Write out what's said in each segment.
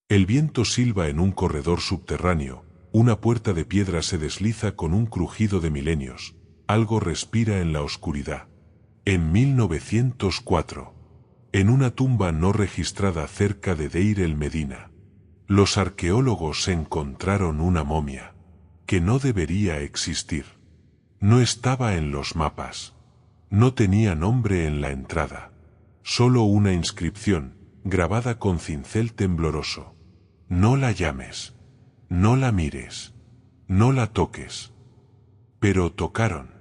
El viento silba en un corredor subterráneo, una puerta de piedra se desliza con un crujido de milenios, algo respira en la oscuridad. En 1904, en una tumba no registrada cerca de Deir el Medina, los arqueólogos encontraron una momia que no debería existir. No estaba en los mapas. No tenía nombre en la entrada. Solo una inscripción, grabada con cincel tembloroso. No la llames. No la mires. No la toques. Pero tocaron.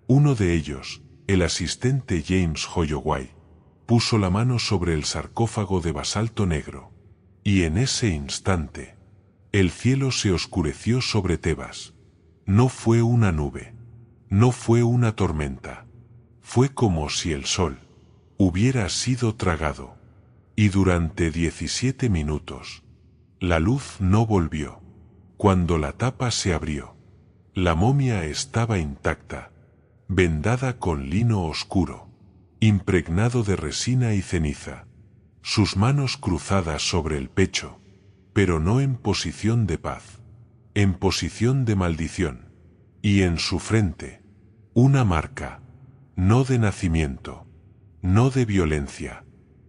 Uno de ellos, el asistente James Holloway, puso la mano sobre el sarcófago de basalto negro. Y en ese instante, el cielo se oscureció sobre Tebas. No fue una nube. No fue una tormenta. Fue como si el sol hubiera sido tragado. Y durante 17 minutos, la luz no volvió. Cuando la tapa se abrió, la momia estaba intacta, vendada con lino oscuro, impregnado de resina y ceniza, sus manos cruzadas sobre el pecho, pero no en posición de paz, en posición de maldición, y en su frente, una marca, no de nacimiento, no de violencia,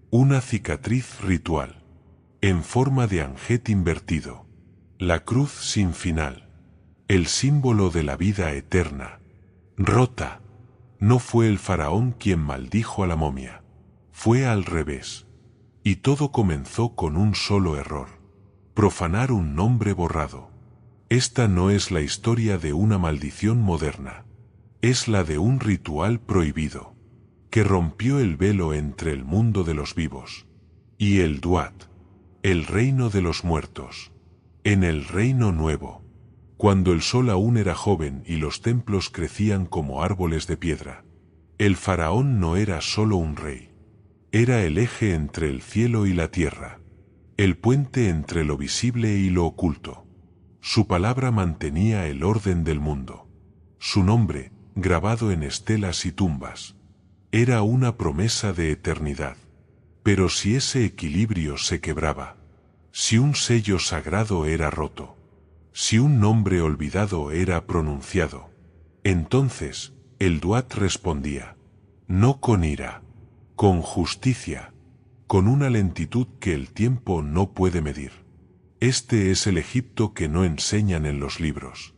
una cicatriz ritual, en forma de anjet invertido, la cruz sin final, el símbolo de la vida eterna, rota. No fue el faraón quien maldijo a la momia, fue al revés. Y todo comenzó con un solo error: profanar un nombre borrado. Esta no es la historia de una maldición moderna, es la de un ritual prohibido, que rompió el velo entre el mundo de los vivos y el Duat, el reino de los muertos. En el reino nuevo, cuando el sol aún era joven y los templos crecían como árboles de piedra, el faraón no era solo un rey. Era el eje entre el cielo y la tierra, el puente entre lo visible y lo oculto. Su palabra mantenía el orden del mundo. Su nombre, grabado en estelas y tumbas, era una promesa de eternidad. Pero si ese equilibrio se quebraba, si un sello sagrado era roto, si un nombre olvidado era pronunciado, entonces el Duat respondía, no con ira, con justicia, con una lentitud que el tiempo no puede medir. Este es el Egipto que no enseñan en los libros,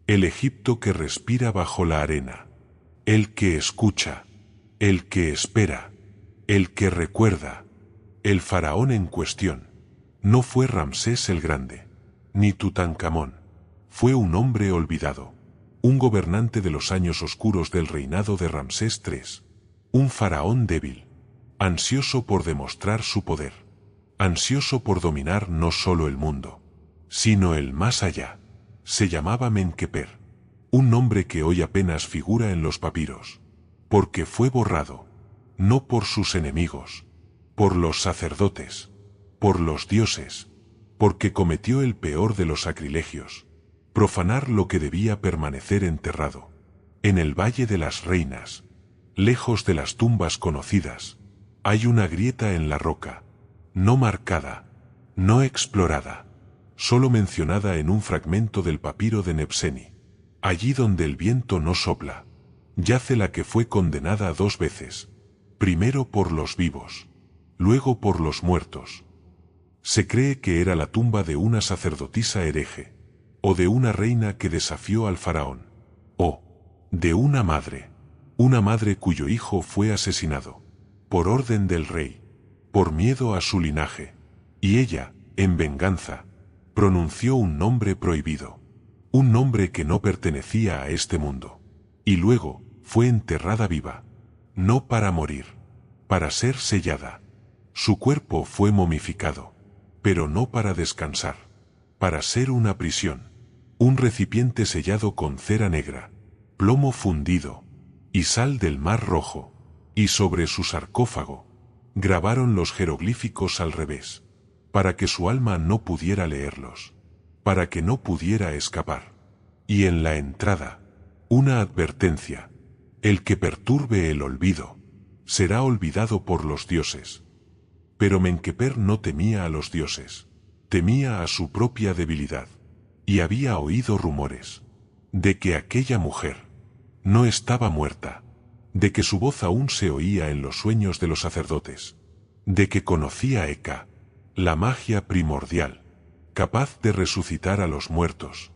el Egipto que respira bajo la arena, el que escucha, el que espera, el que recuerda. El faraón en cuestión no fue Ramsés el Grande, ni Tutankamón, fue un hombre olvidado, un gobernante de los años oscuros del reinado de Ramsés III, un faraón débil, ansioso por demostrar su poder, ansioso por dominar no solo el mundo, sino el más allá. Se llamaba Menkeper, un nombre que hoy apenas figura en los papiros, porque fue borrado, no por sus enemigos, por los sacerdotes, por los dioses, porque cometió el peor de los sacrilegios, profanar lo que debía permanecer enterrado, en el Valle de las Reinas, lejos de las tumbas conocidas. Hay una grieta en la roca, no marcada, no explorada, solo mencionada en un fragmento del papiro de Nebseni. Allí donde el viento no sopla, yace la que fue condenada 2 veces, primero por los vivos, luego por los muertos. Se cree que era la tumba de una sacerdotisa hereje, o de una reina que desafió al faraón, o de una madre cuyo hijo fue asesinado, por orden del rey, por miedo a su linaje, y ella, en venganza, pronunció un nombre prohibido, un nombre que no pertenecía a este mundo, y luego fue enterrada viva, no para morir, para ser sellada. Su cuerpo fue momificado, pero no para descansar, para ser una prisión, un recipiente sellado con cera negra, plomo fundido y sal del Mar Rojo, y sobre su sarcófago grabaron los jeroglíficos al revés, para que su alma no pudiera leerlos, para que no pudiera escapar. Y en la entrada, una advertencia: el que perturbe el olvido será olvidado por los dioses. Pero Menkeper no temía a los dioses. Temía a su propia debilidad. Y había oído rumores de que aquella mujer no estaba muerta, de que su voz aún se oía en los sueños de los sacerdotes, de que conocía a Eka, la magia primordial, capaz de resucitar a los muertos,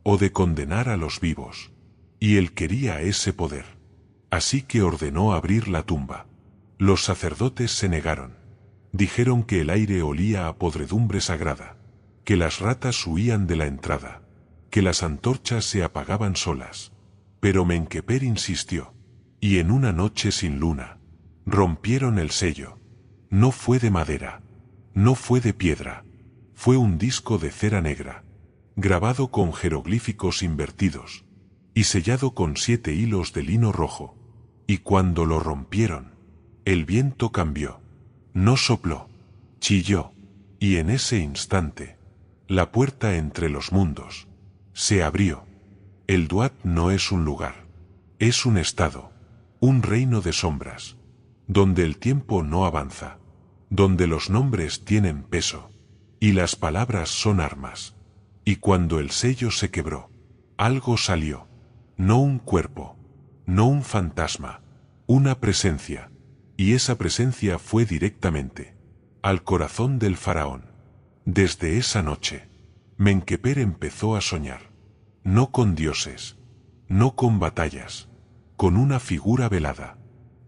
o de condenar a los vivos. Y él quería ese poder. Así que ordenó abrir la tumba. Los sacerdotes se negaron. Dijeron que el aire olía a podredumbre sagrada, que las ratas huían de la entrada, que las antorchas se apagaban solas. Pero Menkeper insistió, y en una noche sin luna, rompieron el sello. No fue de madera, no fue de piedra, fue un disco de cera negra, grabado con jeroglíficos invertidos, y sellado con 7 hilos de lino rojo. Y cuando lo rompieron, el viento cambió, no sopló, chilló, y en ese instante, la puerta entre los mundos se abrió. El Duat no es un lugar, es un estado, un reino de sombras, donde el tiempo no avanza, donde los nombres tienen peso, y las palabras son armas. Y cuando el sello se quebró, algo salió, no un cuerpo, no un fantasma, una presencia, y esa presencia fue directamente al corazón del faraón. Desde esa noche, Menkeper empezó a soñar, no con dioses, no con batallas, con una figura velada,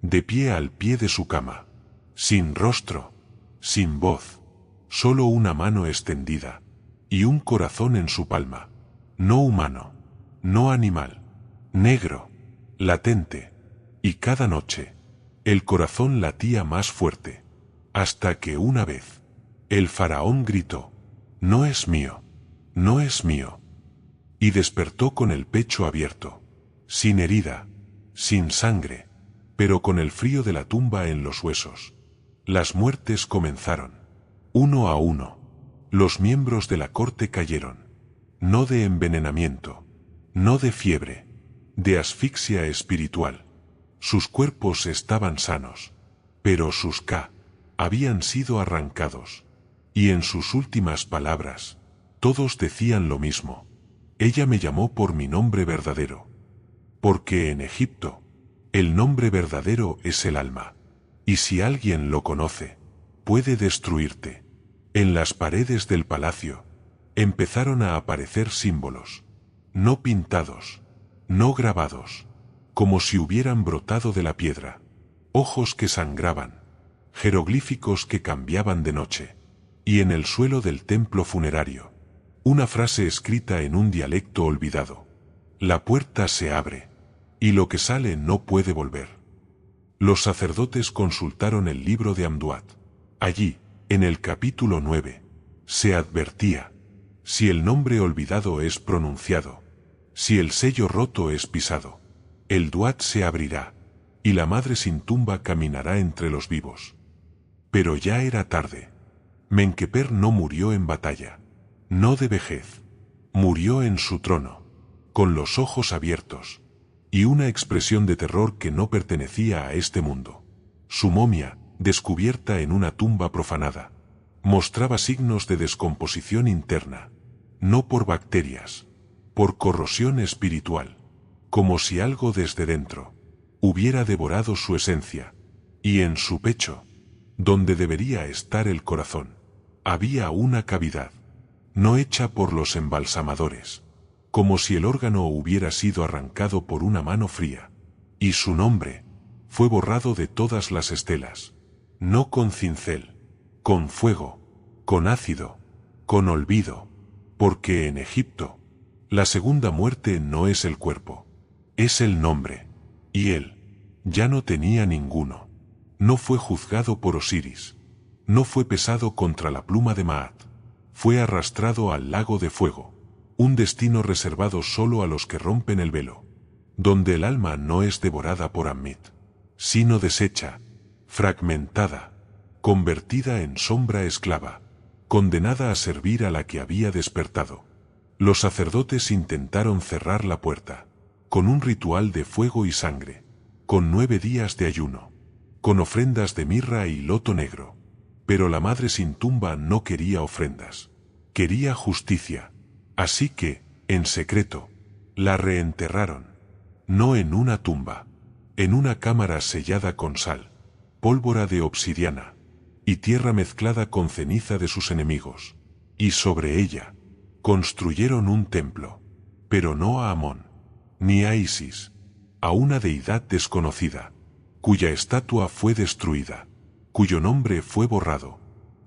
de pie al pie de su cama, sin rostro, sin voz, solo una mano extendida, y un corazón en su palma, no humano, no animal, negro, latente, y cada noche, el corazón latía más fuerte, hasta que una vez, el faraón gritó, «No es mío, no es mío», y despertó con el pecho abierto, sin herida, sin sangre, pero con el frío de la tumba en los huesos. Las muertes comenzaron. Uno a uno, los miembros de la corte cayeron, no de envenenamiento, no de fiebre, de asfixia espiritual. Sus cuerpos estaban sanos, pero sus Ka habían sido arrancados. Y en sus últimas palabras, todos decían lo mismo. Ella me llamó por mi nombre verdadero. Porque en Egipto, el nombre verdadero es el alma. Y si alguien lo conoce, puede destruirte. En las paredes del palacio, empezaron a aparecer símbolos, no pintados, no grabados, como si hubieran brotado de la piedra, ojos que sangraban, jeroglíficos que cambiaban de noche, y en el suelo del templo funerario, una frase escrita en un dialecto olvidado. La puerta se abre, y lo que sale no puede volver. Los sacerdotes consultaron el libro de Amduat. Allí, en el capítulo 9, se advertía, si el nombre olvidado es pronunciado, si el sello roto es pisado, el Duat se abrirá, y la madre sin tumba caminará entre los vivos. Pero ya era tarde. Menkeper no murió en batalla, no de vejez, murió en su trono, con los ojos abiertos, y una expresión de terror que no pertenecía a este mundo. Su momia, descubierta en una tumba profanada, mostraba signos de descomposición interna, no por bacterias, por corrosión espiritual, como si algo desde dentro hubiera devorado su esencia, y en su pecho, donde debería estar el corazón, había una cavidad, no hecha por los embalsamadores, como si el órgano hubiera sido arrancado por una mano fría, y su nombre fue borrado de todas las estelas, no con cincel, con fuego, con ácido, con olvido, porque en Egipto, la segunda muerte no es el cuerpo, es el nombre, y él ya no tenía ninguno. No fue juzgado por Osiris, no fue pesado contra la pluma de Maat, fue arrastrado al lago de fuego, un destino reservado solo a los que rompen el velo, donde el alma no es devorada por Ammit, sino deshecha, fragmentada, convertida en sombra esclava, condenada a servir a la que había despertado. Los sacerdotes intentaron cerrar la puerta, con un ritual de fuego y sangre, con 9 días de ayuno, con ofrendas de mirra y loto negro, pero la madre sin tumba no quería ofrendas. Quería justicia. Así que, en secreto, la reenterraron. No en una tumba, en una cámara sellada con sal, pólvora de obsidiana, y tierra mezclada con ceniza de sus enemigos. Y sobre ella, construyeron un templo, pero no a Amón, ni a Isis, a una deidad desconocida, cuya estatua fue destruida, cuyo nombre fue borrado,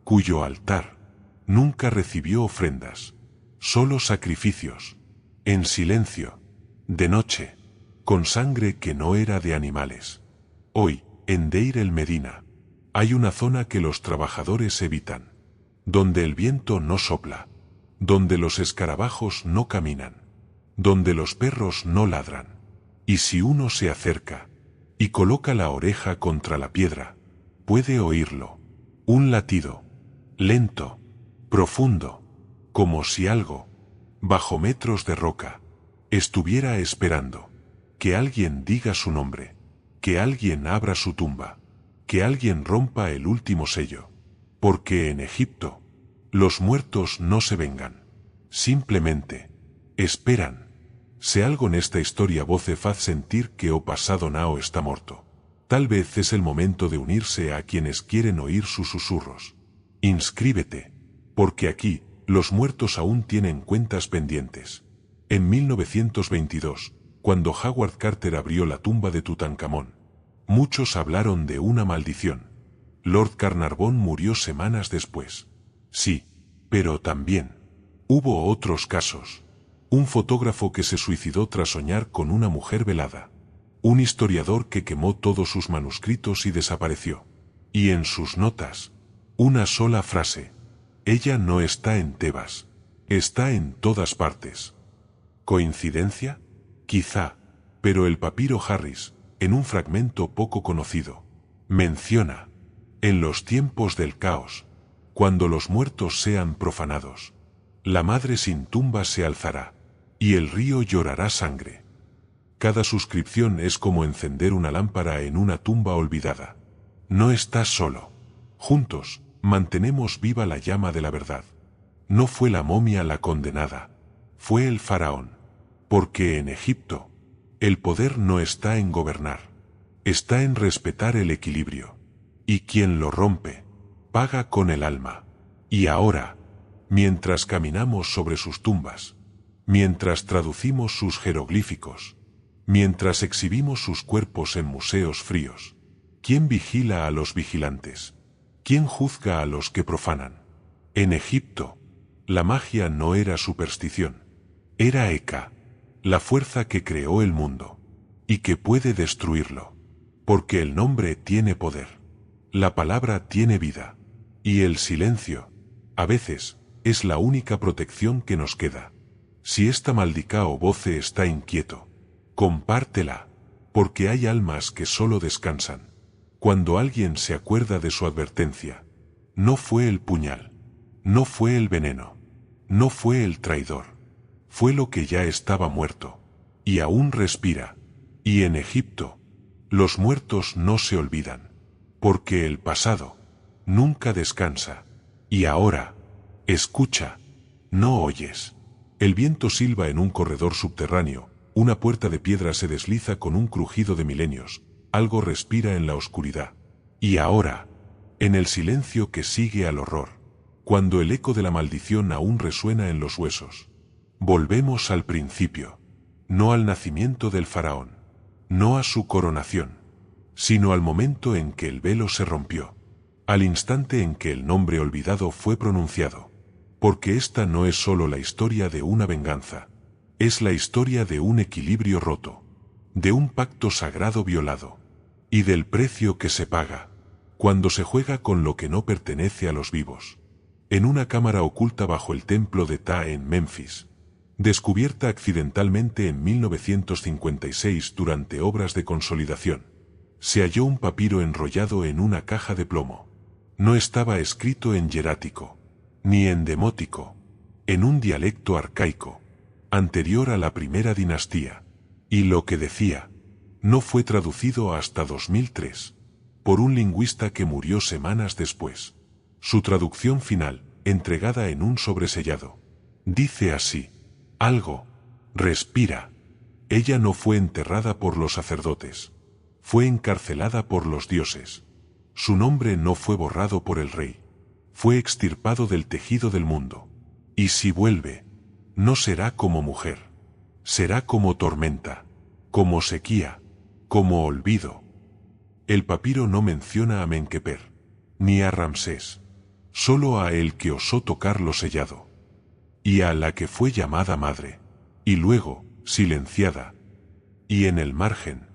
cuyo altar nunca recibió ofrendas, solo sacrificios, en silencio, de noche, con sangre que no era de animales. Hoy, en Deir el Medina, hay una zona que los trabajadores evitan, donde el viento no sopla, donde los escarabajos no caminan, donde los perros no ladran, y si uno se acerca y coloca la oreja contra la piedra, puede oírlo, un latido, lento, profundo, como si algo, bajo metros de roca, estuviera esperando que alguien diga su nombre, que alguien abra su tumba, que alguien rompa el último sello, porque en Egipto los muertos no se vengan, simplemente esperan. Se algo nesta historia voce faz sentir que o pasado nao está morto. Tal vez es el momento de unirse a quienes quieren oír sus susurros. Inscríbete, porque aquí los muertos aún tienen cuentas pendientes. En 1922, cuando Howard Carter abrió la tumba de Tutankamón, muchos hablaron de una maldición. Lord Carnarvon murió semanas después. Sí, pero también hubo otros casos. Un fotógrafo que se suicidó tras soñar con una mujer velada. Un historiador que quemó todos sus manuscritos y desapareció. Y en sus notas, una sola frase: ella no está en Tebas, está en todas partes. ¿Coincidencia? Quizá, pero el papiro Harris, en un fragmento poco conocido, menciona: en los tiempos del caos, cuando los muertos sean profanados, la madre sin tumba se alzará, y el río llorará sangre. Cada suscripción es como encender una lámpara en una tumba olvidada. No estás solo. Juntos, mantenemos viva la llama de la verdad. No fue la momia la condenada, fue el faraón. Porque en Egipto, el poder no está en gobernar, está en respetar el equilibrio. Y quien lo rompe, paga con el alma. Y ahora, mientras caminamos sobre sus tumbas, mientras traducimos sus jeroglíficos, mientras exhibimos sus cuerpos en museos fríos, ¿quién vigila a los vigilantes? ¿Quién juzga a los que profanan? En Egipto, la magia no era superstición, era Eka, la fuerza que creó el mundo, y que puede destruirlo, porque el nombre tiene poder, la palabra tiene vida, y el silencio, a veces, es la única protección que nos queda. Si esta maldicao voce está inquieto, compártela, porque hay almas que solo descansan cuando alguien se acuerda de su advertencia. No fue el puñal, no fue el veneno, no fue el traidor, fue lo que ya estaba muerto, y aún respira. Y en Egipto, los muertos no se olvidan, porque el pasado nunca descansa. Y ahora, escucha, no oyes. El viento silba en un corredor subterráneo, una puerta de piedra se desliza con un crujido de milenios, algo respira en la oscuridad. Y ahora, en el silencio que sigue al horror, cuando el eco de la maldición aún resuena en los huesos, volvemos al principio, no al nacimiento del faraón, no a su coronación, sino al momento en que el velo se rompió, al instante en que el nombre olvidado fue pronunciado. Porque esta no es solo la historia de una venganza, es la historia de un equilibrio roto, de un pacto sagrado violado, y del precio que se paga cuando se juega con lo que no pertenece a los vivos. En una cámara oculta bajo el templo de Ptah en Memphis, descubierta accidentalmente en 1956 durante obras de consolidación, se halló un papiro enrollado en una caja de plomo. No estaba escrito en hierático, ni en demótico, en un dialecto arcaico, anterior a la primera dinastía, y lo que decía, no fue traducido hasta 2003, por un lingüista que murió semanas después. Su traducción final entregada en un sobresellado. Dice así: algo respira. Ella no fue enterrada por los sacerdotes. Fue encarcelada por los dioses. Su nombre no fue borrado por el rey. Fue extirpado del tejido del mundo. Y si vuelve, no será como mujer. Será como tormenta, como sequía, como olvido. El papiro no menciona a Menkeper, ni a Ramsés, solo a el que osó tocarlo sellado, y a la que fue llamada madre, y luego, silenciada. Y en el margen,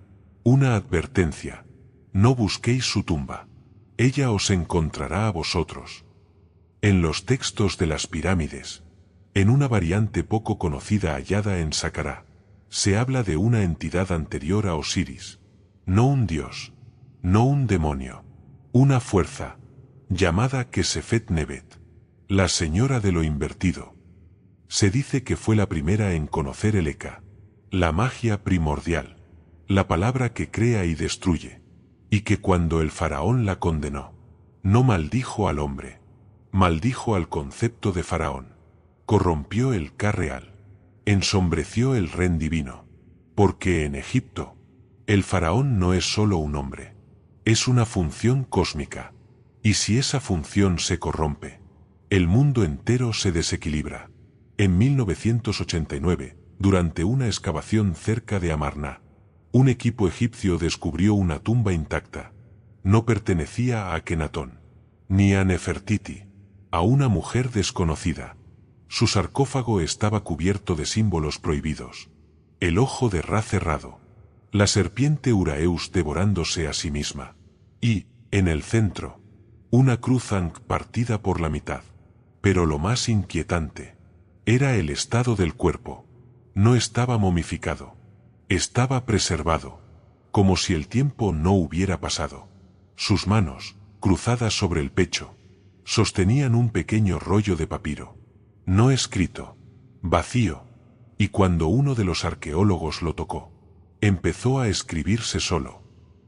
una advertencia: no busquéis su tumba, ella os encontrará a vosotros. En los textos de las pirámides, en una variante poco conocida hallada en Saqqara, se habla de una entidad anterior a Osiris, no un dios, no un demonio, una fuerza, llamada Kesefet Nebet, la señora de lo invertido. Se dice que fue la primera en conocer el Eka, la magia primordial, la palabra que crea y destruye, y que cuando el faraón la condenó, no maldijo al hombre, maldijo al concepto de faraón, corrompió el Ka real, ensombreció el Ren divino, porque en Egipto, el faraón no es solo un hombre, es una función cósmica, y si esa función se corrompe, el mundo entero se desequilibra. En 1989, durante una excavación cerca de Amarna, un equipo egipcio descubrió una tumba intacta. No pertenecía a Akenatón, ni a Nefertiti, a una mujer desconocida. Su sarcófago estaba cubierto de símbolos prohibidos. El ojo de Ra cerrado, la serpiente Uraeus devorándose a sí misma, y, en el centro, una cruz Ankh partida por la mitad. Pero lo más inquietante era el estado del cuerpo. No estaba momificado, estaba preservado, como si el tiempo no hubiera pasado. Sus manos, cruzadas sobre el pecho, sostenían un pequeño rollo de papiro, no escrito, vacío, y cuando uno de los arqueólogos lo tocó, empezó a escribirse solo,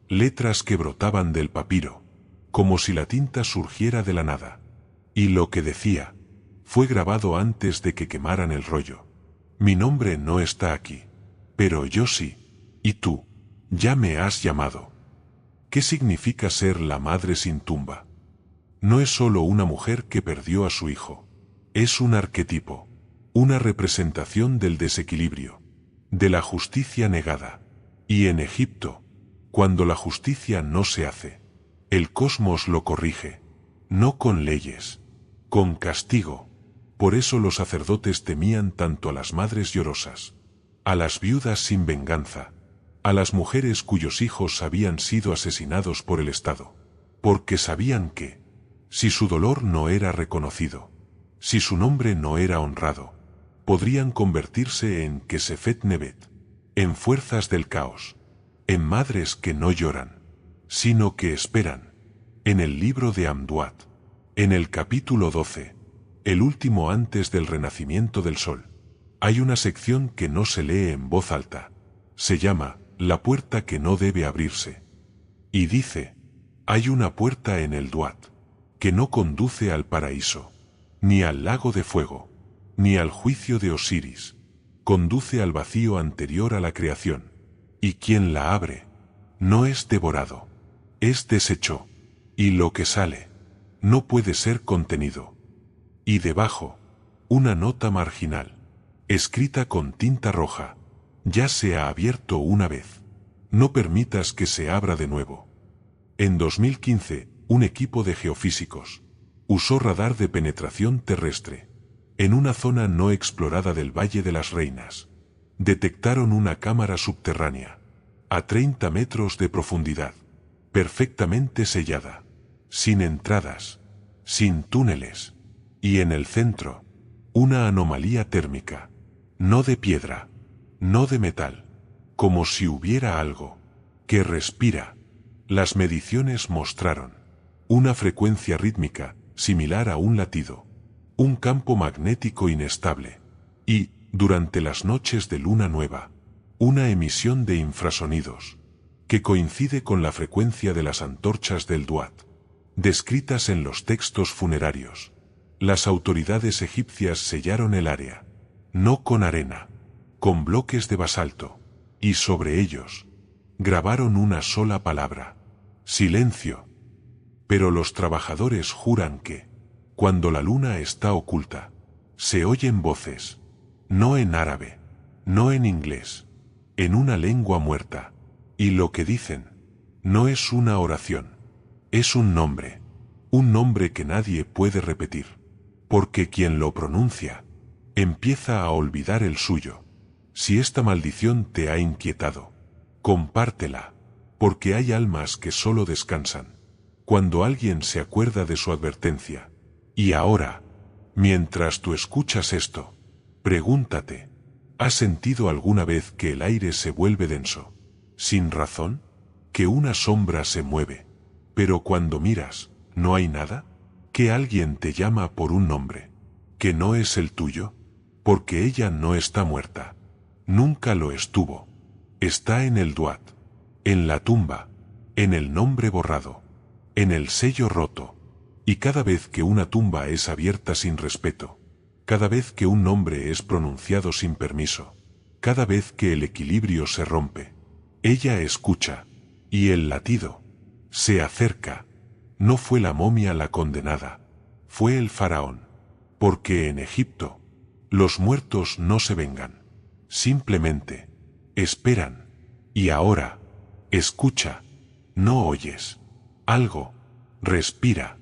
letras que brotaban del papiro, como si la tinta surgiera de la nada. Y lo que decía, fue grabado antes de que quemaran el rollo. Mi nombre no está aquí, pero yo sí, y tú, ya me has llamado. ¿Qué significa ser la madre sin tumba? No es solo una mujer que perdió a su hijo, es un arquetipo, una representación del desequilibrio, de la justicia negada. Y en Egipto, cuando la justicia no se hace, el cosmos lo corrige, no con leyes, con castigo. Por eso los sacerdotes temían tanto a las madres llorosas, a las viudas sin venganza, a las mujeres cuyos hijos habían sido asesinados por el Estado, porque sabían que, si su dolor no era reconocido, si su nombre no era honrado, podrían convertirse en Kesefet Nebet, en fuerzas del caos, en madres que no lloran, sino que esperan. En el libro de Amduat, en el capítulo 12, el último antes del renacimiento del sol, hay una sección que no se lee en voz alta. Se llama La puerta que no debe abrirse. Y dice: hay una puerta en el Duat, que no conduce al paraíso, ni al lago de fuego, ni al juicio de Osiris. Conduce al vacío anterior a la creación. Y quien la abre, no es devorado, es deshecho, y lo que sale, no puede ser contenido. Y debajo, una nota marginal, escrita con tinta roja: ya se ha abierto una vez, no permitas que se abra de nuevo. En 2015, un equipo de geofísicos usó radar de penetración terrestre. En una zona no explorada del Valle de las Reinas, detectaron una cámara subterránea, a 30 metros de profundidad, perfectamente sellada, sin entradas, sin túneles, y en el centro, una anomalía térmica, no de piedra, no de metal, como si hubiera algo que respira. Las mediciones mostraron una frecuencia rítmica similar a un latido, un campo magnético inestable, y, durante las noches de luna nueva, una emisión de infrasonidos, que coincide con la frecuencia de las antorchas del Duat, descritas en los textos funerarios. Las autoridades egipcias sellaron el área, no con arena, con bloques de basalto, y sobre ellos grabaron una sola palabra: silencio. Pero los trabajadores juran que, cuando la luna está oculta, se oyen voces, no en árabe, no en inglés, en una lengua muerta, y lo que dicen no es una oración, es un nombre que nadie puede repetir, porque quien lo pronuncia empieza a olvidar el suyo. Si esta maldición te ha inquietado, compártela, porque hay almas que solo descansan cuando alguien se acuerda de su advertencia. Y ahora, mientras tú escuchas esto, pregúntate: ¿has sentido alguna vez que el aire se vuelve denso, sin razón? ¿Que una sombra se mueve, pero cuando miras, no hay nada? ¿Que alguien te llama por un nombre que no es el tuyo? Porque ella no está muerta. Nunca lo estuvo. Está en el Duat, en la tumba, en el nombre borrado, en el sello roto. Y cada vez que una tumba es abierta sin respeto, cada vez que un nombre es pronunciado sin permiso, cada vez que el equilibrio se rompe, ella escucha, y el latido se acerca. No fue la momia la condenada, fue el faraón, porque en Egipto los muertos no se vengan, simplemente esperan. Y ahora, escucha, ¿no oyes algo? Respira,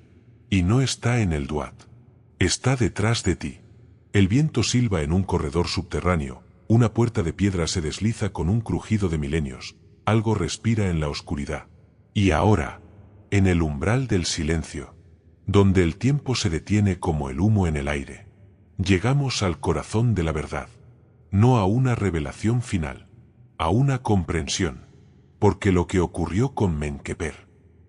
y no está en el Duat, está detrás de ti. El viento silba en un corredor subterráneo, una puerta de piedra se desliza con un crujido de milenios, algo respira en la oscuridad. Y ahora, en el umbral del silencio, donde el tiempo se detiene como el humo en el aire, llegamos al corazón de la verdad, no a una revelación final, a una comprensión, porque lo que ocurrió con Menkeper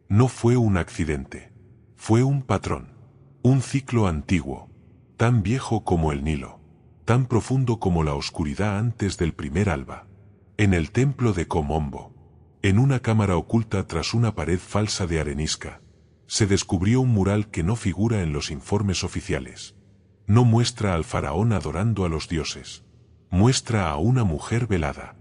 no fue un accidente, fue un patrón, un ciclo antiguo, tan viejo como el Nilo, tan profundo como la oscuridad antes del primer alba. En el templo de Komombo, en una cámara oculta tras una pared falsa de arenisca, se descubrió un mural que no figura en los informes oficiales. No muestra al faraón adorando a los dioses, muestra a una mujer velada,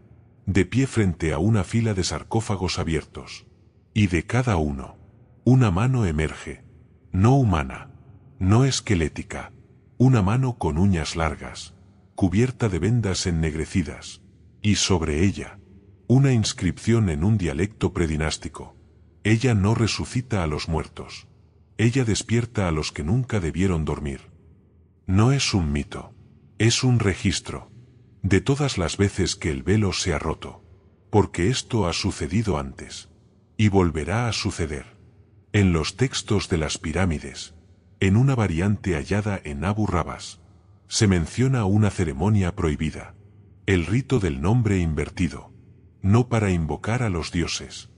de pie frente a una fila de sarcófagos abiertos, y de cada uno, una mano emerge, no humana, no esquelética, una mano con uñas largas, cubierta de vendas ennegrecidas, y sobre ella, una inscripción en un dialecto predinástico: ella no resucita a los muertos, ella despierta a los que nunca debieron dormir. No es un mito, es un registro de todas las veces que el velo se ha roto, porque esto ha sucedido antes, y volverá a suceder. En los textos de las pirámides, en una variante hallada en Abu Rabas, se menciona una ceremonia prohibida, el rito del nombre invertido, no para invocar a los dioses,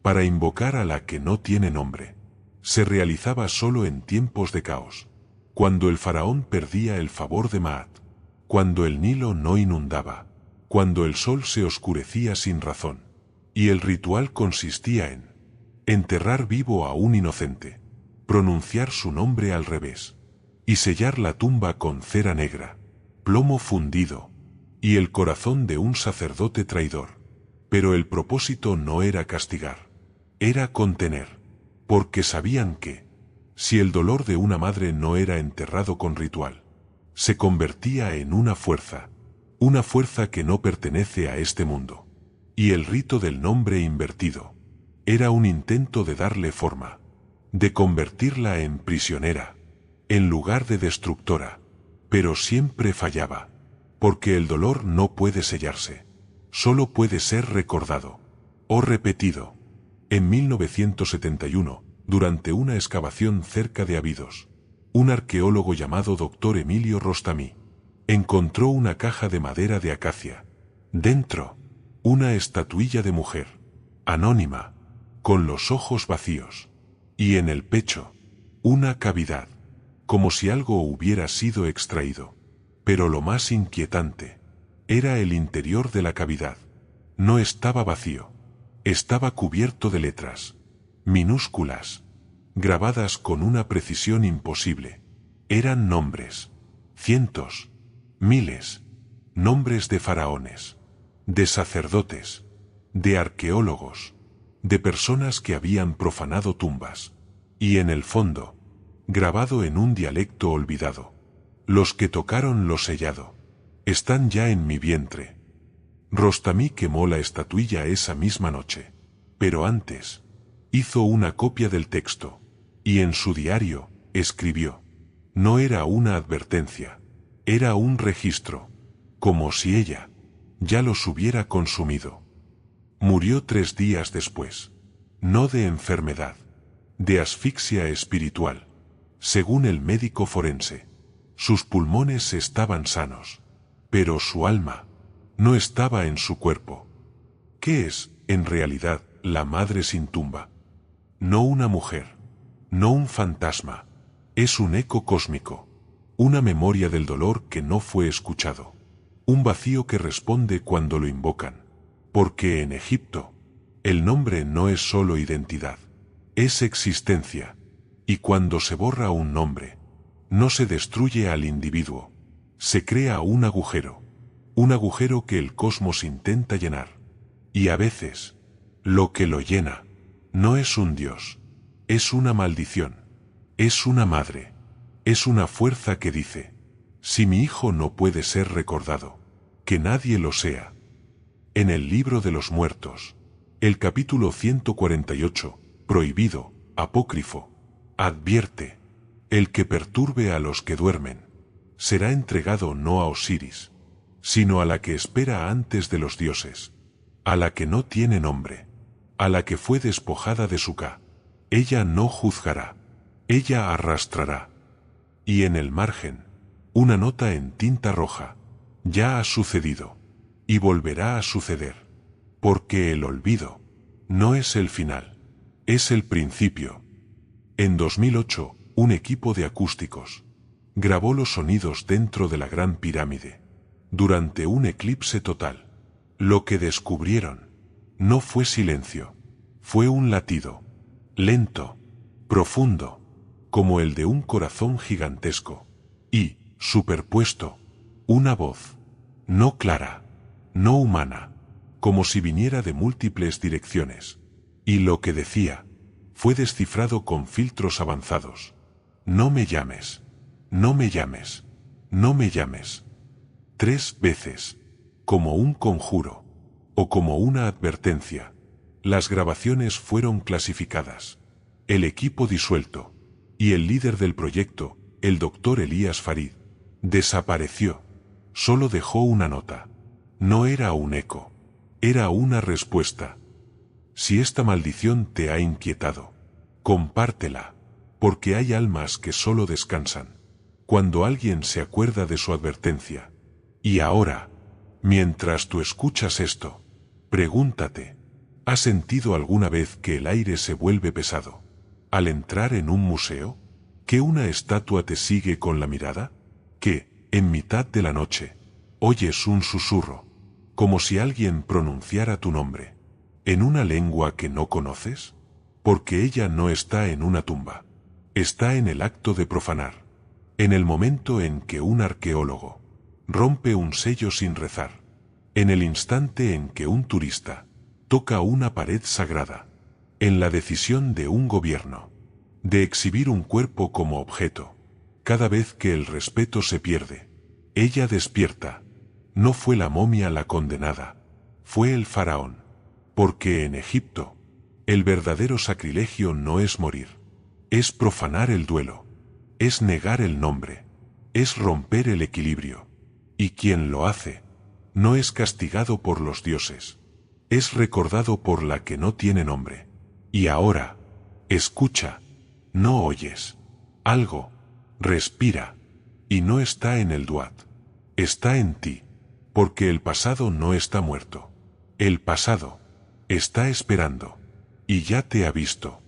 para invocar a la que no tiene nombre. Se realizaba solo en tiempos de caos, cuando el faraón perdía el favor de Maat, cuando el Nilo no inundaba, cuando el sol se oscurecía sin razón, y el ritual consistía en enterrar vivo a un inocente, pronunciar su nombre al revés, y sellar la tumba con cera negra, plomo fundido, y el corazón de un sacerdote traidor. Pero el propósito no era castigar, era contener, porque sabían que, si el dolor de una madre no era enterrado con ritual, se convertía en una fuerza que no pertenece a este mundo. Y el rito del nombre invertido era un intento de darle forma, de convertirla en prisionera, en lugar de destructora, pero siempre fallaba, porque el dolor no puede sellarse, solo puede ser recordado o repetido. En 1971, durante una excavación cerca de Abidos, un arqueólogo llamado Dr. Emilio Rostami encontró una caja de madera de acacia. Dentro, una estatuilla de mujer, anónima, con los ojos vacíos, y en el pecho, una cavidad, como si algo hubiera sido extraído. Pero lo más inquietante era el interior de la cavidad. No estaba vacío, estaba cubierto de letras minúsculas, grabadas con una precisión imposible. Eran nombres, cientos, miles, nombres de faraones, de sacerdotes, de arqueólogos, de personas que habían profanado tumbas, y en el fondo, grabado en un dialecto olvidado, los que tocaron lo sellado, están ya en mi vientre. Rostamí quemó la estatuilla esa misma noche, pero antes, hizo una copia del texto, y en su diario, escribió. No era una advertencia, era un registro, como si ella ya los hubiera consumido. Murió 3 días después, no de enfermedad, de asfixia espiritual, según el médico forense. Sus pulmones estaban sanos, pero su alma no estaba en su cuerpo. ¿Qué es, en realidad, la madre sin tumba? No una mujer, no un fantasma, es un eco cósmico, una memoria del dolor que no fue escuchado, un vacío que responde cuando lo invocan, porque en Egipto, el nombre no es solo identidad, es existencia, y cuando se borra un nombre, no se destruye al individuo, se crea un agujero que el cosmos intenta llenar, y a veces, lo que lo llena, no es un dios, es una maldición, es una madre, es una fuerza que dice, si mi hijo no puede ser recordado, que nadie lo sea. En el libro de los muertos, el capítulo 148, prohibido, apócrifo, advierte, el que perturbe a los que duermen, será entregado no a Osiris, sino a la que espera antes de los dioses, a la que no tiene nombre, a la que fue despojada de su Ka. Ella no juzgará, ella arrastrará. Y en el margen, una nota en tinta roja, ya ha sucedido, y volverá a suceder, porque el olvido no es el final, es el principio. En 2008, un equipo de acústicos grabó los sonidos dentro de la Gran Pirámide, durante un eclipse total. Lo que descubrieron no fue silencio, fue un latido, lento, profundo, como el de un corazón gigantesco, y, superpuesto, una voz, no clara, no humana, como si viniera de múltiples direcciones, y lo que decía, fue descifrado con filtros avanzados. No me llames, no me llames, no me llames. 3 veces, como un conjuro, o como una advertencia. Las grabaciones fueron clasificadas. El equipo disuelto, y el líder del proyecto, el doctor Elías Farid, desapareció. Solo dejó una nota. No era un eco, era una respuesta. Si esta maldición te ha inquietado, compártela, porque hay almas que solo descansan cuando alguien se acuerda de su advertencia. Y ahora, mientras tú escuchas esto, pregúntate, ¿has sentido alguna vez que el aire se vuelve pesado al entrar en un museo? ¿Que una estatua te sigue con la mirada? ¿Que, en mitad de la noche, oyes un susurro, como si alguien pronunciara tu nombre, en una lengua que no conoces? Porque ella no está en una tumba, está en el acto de profanar, en el momento en que un arqueólogo rompe un sello sin rezar, en el instante en que un turista toca una pared sagrada, en la decisión de un gobierno de exhibir un cuerpo como objeto. Cada vez que el respeto se pierde, ella despierta. No fue la momia la condenada, fue el faraón, porque en Egipto, el verdadero sacrilegio no es morir, es profanar el duelo, es negar el nombre, es romper el equilibrio, y quien lo hace, no es castigado por los dioses, es recordado por la que no tiene nombre. Y ahora, escucha, no oyes, algo, respira, y no está en el Duat, está en ti, porque el pasado no está muerto, el pasado está esperando, y ya te ha visto.